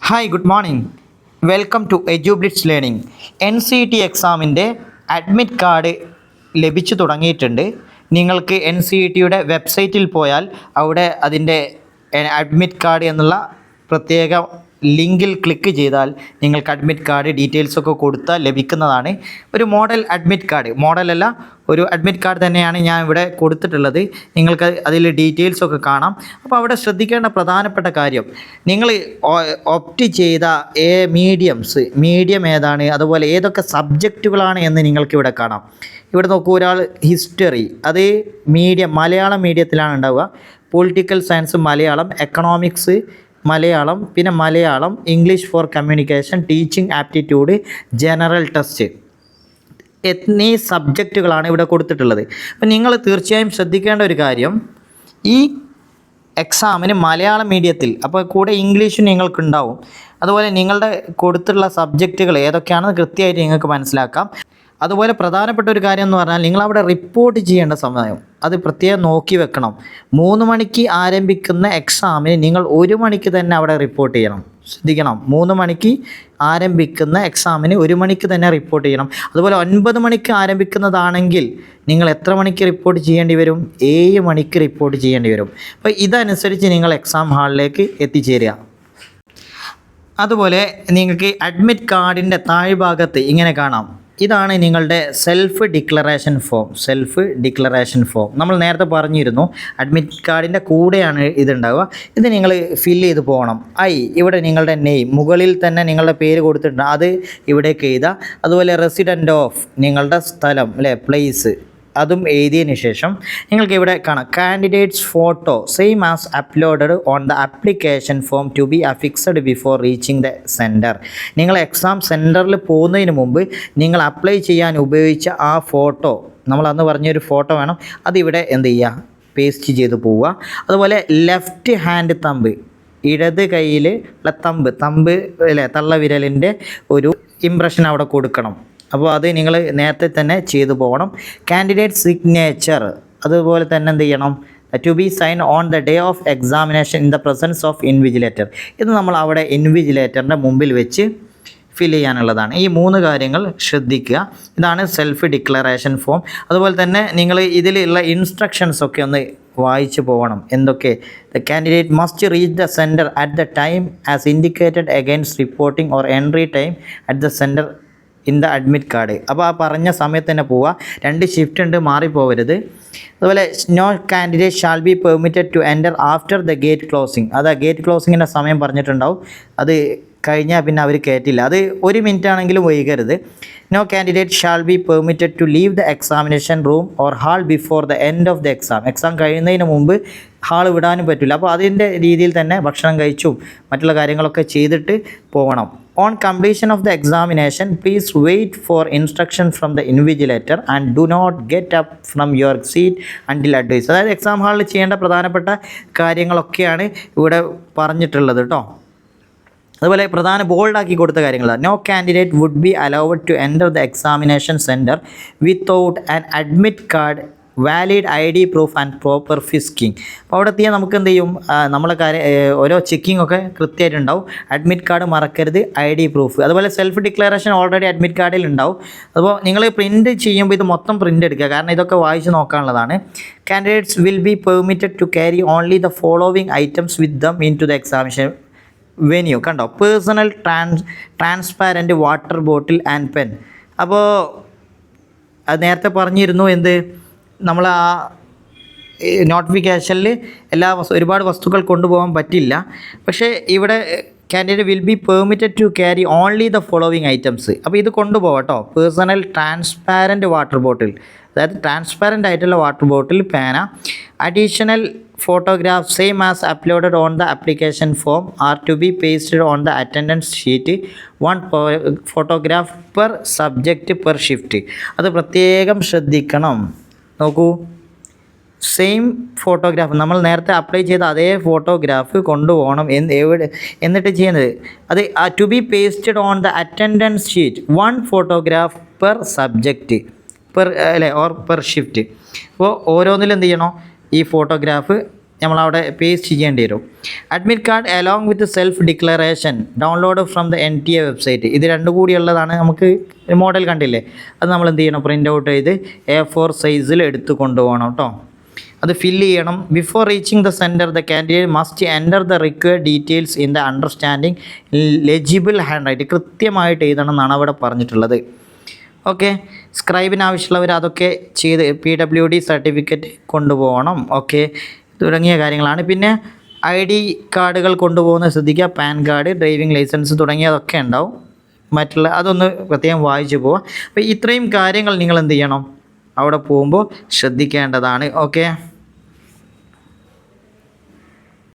Hi good morning. Welcome to Edublitz learning. NCET എക്സാമിൻ്റെ admit card ലഭിച്ചു തുടങ്ങിയിട്ടുണ്ട്. നിങ്ങൾക്ക് NCETയുടെ വെബ്സൈറ്റിൽ പോയാൽ അവിടെ അതിൻ്റെ അഡ്മിറ്റ് കാർഡ് എന്നുള്ള പ്രത്യേക ലിങ്കിൽ ക്ലിക്ക് ചെയ്താൽ നിങ്ങൾക്ക് അഡ്മിറ്റ് കാർഡ് ഡീറ്റെയിൽസൊക്കെ കൊടുത്താൽ ലഭിക്കുന്നതാണ്. ഒരു മോഡൽ അഡ്മിറ്റ് കാർഡ്, മോഡലല്ല, ഒരു അഡ്മിറ്റ് കാർഡ് തന്നെയാണ് ഞാൻ ഇവിടെ കൊടുത്തിട്ടുള്ളത്. നിങ്ങൾക്ക് അതിൽ ഡീറ്റെയിൽസൊക്കെ കാണാം. അപ്പോൾ അവിടെ ശ്രദ്ധിക്കേണ്ട പ്രധാനപ്പെട്ട കാര്യം, നിങ്ങൾ ഓപ്റ്റ് ചെയ്ത മീഡിയം ഏതാണ്, അതുപോലെ ഏതൊക്കെ സബ്ജക്റ്റുകളാണ് എന്ന് നിങ്ങൾക്കിവിടെ കാണാം. ഇവിടെ നോക്കൂ, ഒരാൾ ഹിസ്റ്ററി, അത് മലയാളം മീഡിയത്തിലാണ് ഉണ്ടാവുക. Political science Malayalam, economics Malayalam, പിന്നെ Malayalam, English for communication, teaching aptitude, general test എന്നീ സബ്ജക്റ്റുകളാണ് ഇവിടെ കൊടുത്തിട്ടുള്ളത്. അപ്പം നിങ്ങൾ തീർച്ചയായും ശ്രദ്ധിക്കേണ്ട ഒരു കാര്യം, ഈ എക്സാമിന് മലയാളം മീഡിയത്തിൽ, അപ്പോൾ കൂടെ ഇംഗ്ലീഷും നിങ്ങൾക്കുണ്ടാവും. അതുപോലെ നിങ്ങളുടെ കൊടുത്തിട്ടുള്ള സബ്ജക്റ്റുകൾ ഏതൊക്കെയാണെന്ന് കൃത്യമായിട്ട് നിങ്ങൾക്ക് മനസ്സിലാക്കാം. അതുപോലെ പ്രധാനപ്പെട്ട ഒരു കാര്യം എന്ന് പറഞ്ഞാൽ, നിങ്ങളവിടെ റിപ്പോർട്ട് ചെയ്യേണ്ട സമയം അത് പ്രത്യേകം നോക്കി വെക്കണം. 3 മണിക്ക് ആരംഭിക്കുന്ന എക്സാമിന് നിങ്ങൾ 1 മണിക്ക് തന്നെ അവിടെ റിപ്പോർട്ട് ചെയ്യണം. ശ്രദ്ധിക്കണം, 3 മണിക്ക് ആരംഭിക്കുന്ന എക്സാമിന് 1 മണിക്ക് തന്നെ റിപ്പോർട്ട് ചെയ്യണം. അതുപോലെ 9 മണിക്ക് ആരംഭിക്കുന്നതാണെങ്കിൽ നിങ്ങൾ എത്ര മണിക്ക് റിപ്പോർട്ട് ചെയ്യേണ്ടി വരും? 7 മണിക്ക് റിപ്പോർട്ട് ചെയ്യേണ്ടി വരും. അപ്പോൾ ഇതനുസരിച്ച് നിങ്ങൾ എക്സാം ഹാളിലേക്ക് എത്തിച്ചേരുക. അതുപോലെ നിങ്ങൾക്ക് അഡ്മിറ്റ് കാർഡിൻ്റെ താഴ്ഭാഗത്ത് ഇങ്ങനെ കാണാം, ഇതാണ് നിങ്ങളുടെ സെൽഫ് ഡിക്ലറേഷൻ ഫോം. നമ്മൾ നേരത്തെ പറഞ്ഞിരുന്നു, അഡ്മിറ്റ് കാർഡിൻ്റെ കൂടെയാണ് ഇതുണ്ടാവുക. ഇത് നിങ്ങൾ ഫില്ല് ചെയ്ത് പോകണം. ഇവിടെ നിങ്ങളുടെ നെയിം, മുകളിൽ തന്നെ നിങ്ങളുടെ പേര് കൊടുത്തിട്ടുണ്ട്, അത് ഇവിടേക്ക് എഴുതുക. അതുപോലെ റെസിഡൻ്റ് ഓഫ്, നിങ്ങളുടെ സ്ഥലം അല്ലേ, പ്ലേസ്, അതും എഴുതിയതിന് ശേഷം നിങ്ങൾക്ക് ഇവിടെ കാണാം candidates photo same as uploaded on the application form to be affixed before reaching the centre. നിങ്ങൾ എക്സാം സെൻറ്ററിൽ പോകുന്നതിന് മുമ്പ് നിങ്ങൾ അപ്ലൈ ചെയ്യാൻ ഉപയോഗിച്ച ആ ഫോട്ടോ, നമ്മൾ അന്ന് പറഞ്ഞൊരു ഫോട്ടോ വേണം, അതിവിടെ എന്ത് ചെയ്യുക, പേസ്റ്റ് ചെയ്ത് പോവുക. അതുപോലെ ലെഫ്റ്റ് ഹാൻഡ് തമ്പ്, ഇടത് കയ്യിൽ തമ്പ് അല്ലേ, തള്ളവിരലിൻ്റെ ഒരു ഇംപ്രഷൻ അവിടെ കൊടുക്കണം. അപ്പോൾ അത് നിങ്ങൾ നേരത്തെ തന്നെ ചെയ്തു പോകണം. കാൻഡിഡേറ്റ് സിഗ്നേച്ചർ അതുപോലെ തന്നെ എന്ത് ചെയ്യണം, to be sign on the day of examination in the presence of invigilator. ഇത് നമ്മൾ അവിടെ ഇൻവിജിലേറ്ററിൻ്റെ മുമ്പിൽ വെച്ച് ഫില്ല് ചെയ്യാനുള്ളതാണ്. ഈ 3 കാര്യങ്ങൾ ശ്രദ്ധിക്കുക. ഇതാണ് സെൽഫ് ഡിക്ലറേഷൻ ഫോം. അതുപോലെ തന്നെ നിങ്ങൾ ഇതിലുള്ള ഇൻസ്ട്രക്ഷൻസ് ഒക്കെ ഒന്ന് വായിച്ചു പോകണം. എന്തൊക്കെ? The candidate must reach the centre at the time as indicated against reporting or entry time at the centre in the admit card. അപ്പോൾ ആ പറഞ്ഞ സമയത്ത് തന്നെ പോവുക. 2 ഷിഫ്റ്റ് ഉണ്ട്, മാറിപ്പോകരുത്. അതുപോലെ no candidate shall be permitted to enter after the gate closing. അത് ഗേറ്റ് ക്ലോസിങ്ങിൻ്റെ സമയം പറഞ്ഞിട്ടുണ്ടാവും, അത് കഴിഞ്ഞാൽ പിന്നെ അവർ കയറ്റില്ല. അത് 1 മിനിറ്റ് ആണെങ്കിലും വൈകരുത്. No candidate shall be permitted to leave the examination room or hall before the end of the exam. Exam കഴിയുന്നതിന് മുമ്പ് ഹാൾ വിടാനും പറ്റില്ല. അപ്പോൾ അതിൻ്റെ രീതിയിൽ തന്നെ ഭക്ഷണം കഴിച്ചും മറ്റുള്ള കാര്യങ്ങളൊക്കെ ചെയ്തിട്ട് പോകണം. On completion of the examination please wait for instruction from the invigilator and do not get up from your seat until advise. അതായത് എക്സാം ഹാളിൽ ചെയ്യേണ്ട പ്രധാനപ്പെട്ട കാര്യങ്ങളൊക്കെയാണ് ഇവിടെ പറഞ്ഞിട്ടുള്ളത് കേട്ടോ. അതുപോലെ പ്രധാന ബോൾഡാക്കി കൊടുത്ത കാര്യങ്ങളാണ്. No candidate would be allowed to enter the examination centre without an admit card, valid ID proof and proper frisking. അപ്പോൾ അവിടെ എത്തിയാൽ നമുക്ക് എന്ത് ചെയ്യും, നമ്മളെ ഓരോ ചെക്കിംഗ് ഒക്കെ കൃത്യമായിട്ടുണ്ടാവും. അഡ്മിറ്റ് കാർഡ് മറക്കരുത്, ID പ്രൂഫ്. അതുപോലെ സെൽഫ് ഡിക്ലറേഷൻ ഓൾറെഡി അഡ്മിറ്റ് കാർഡിൽ ഉണ്ടാവും. അപ്പോൾ നിങ്ങൾ പ്രിൻറ്റ് ചെയ്യുമ്പോൾ ഇത് മൊത്തം പ്രിൻ്റ് എടുക്കുക, കാരണം ഇതൊക്കെ വായിച്ച് നോക്കാനുള്ളതാണ്. Candidates will be permitted to carry only the following items with them into the examination venue. കണ്ടോ, personal transparent water bottle and pen. അപ്പോൾ അത് നേരത്തെ പറഞ്ഞിരുന്നു, എന്ത്, നമ്മൾ ആ നോട്ടിഫിക്കേഷനിൽ ഒരുപാട് വസ്തുക്കൾ കൊണ്ടുപോകാൻ പറ്റില്ല. പക്ഷേ ഇവിടെ candidate will be permitted to carry only the following items. അപ്പോൾ ഇത് കൊണ്ടുപോകാം കേട്ടോ. പേഴ്സണൽ ട്രാൻസ്പാരൻറ്റ് വാട്ടർ ബോട്ടിൽ, അതായത് ട്രാൻസ്പാരൻ്റ് ആയിട്ടുള്ള വാട്ടർ ബോട്ടിൽ, പേന, additional photograph same as uploaded on the application form are to be pasted on the attendance sheet, 1 photograph per subject per shift. അത് പ്രത്യേകം ശ്രദ്ധിക്കണം. നോക്കൂ, സെയിം ഫോട്ടോഗ്രാഫ് നമ്മൾ നേരത്തെ അപ്ലൈ ചെയ്ത അതേ ഫോട്ടോഗ്രാഫ് കൊണ്ടുപോകണം. എന്നിട്ട് ചെയ്യുന്നത് അത് to be pasted on the attendance sheet, 1 photograph per subject per shift. അപ്പോൾ ഓരോന്നിലും എന്ത് ചെയ്യണം, ഈ ഫോട്ടോഗ്രാഫ് നമ്മളവിടെ പേസ്റ്റ് ചെയ്യേണ്ടി വരും. Admit card along with self declaration download from the NTA website. ഇത് രണ്ടും കൂടിയുള്ളതാണ്. നമുക്ക് മോഡൽ കണ്ടില്ലേ, അത് നമ്മൾ എന്ത് ചെയ്യണം, പ്രിൻ്റ് ഔട്ട് ചെയ്ത് A4 സൈസിൽ എടുത്ത് കൊണ്ടുപോകണം കേട്ടോ. അത് ഫില്ല് ചെയ്യണം. Before reaching the centre the candidate must enter the required details in the understanding legible hand write. കൃത്യമായിട്ട് എഴുതണം എന്നാണ് അവിടെ പറഞ്ഞിട്ടുള്ളത്. ഓക്കെ, സ്ക്രൈബിന് ആവശ്യമുള്ളവർ അതൊക്കെ ചെയ്ത് PWD സർട്ടിഫിക്കറ്റ് കൊണ്ടുപോകണം. ഓക്കെ, തുടങ്ങിയ കാര്യങ്ങളാണ്. പിന്നെ ID കാർഡുകൾ കൊണ്ടുപോകുന്നത് ശ്രദ്ധിക്കുക. പാൻ കാർഡ്, ഡ്രൈവിംഗ് ലൈസൻസ് തുടങ്ങിയതൊക്കെ ഉണ്ടാവും. മറ്റുള്ള അതൊന്ന് പ്രത്യേകം വായിച്ചു പോവുക. അപ്പോൾ ഇത്രയും കാര്യങ്ങൾ നിങ്ങൾ എന്ത് ചെയ്യണം, അവിടെ പോകുമ്പോൾ ശ്രദ്ധിക്കേണ്ടതാണ്. ഓക്കെ.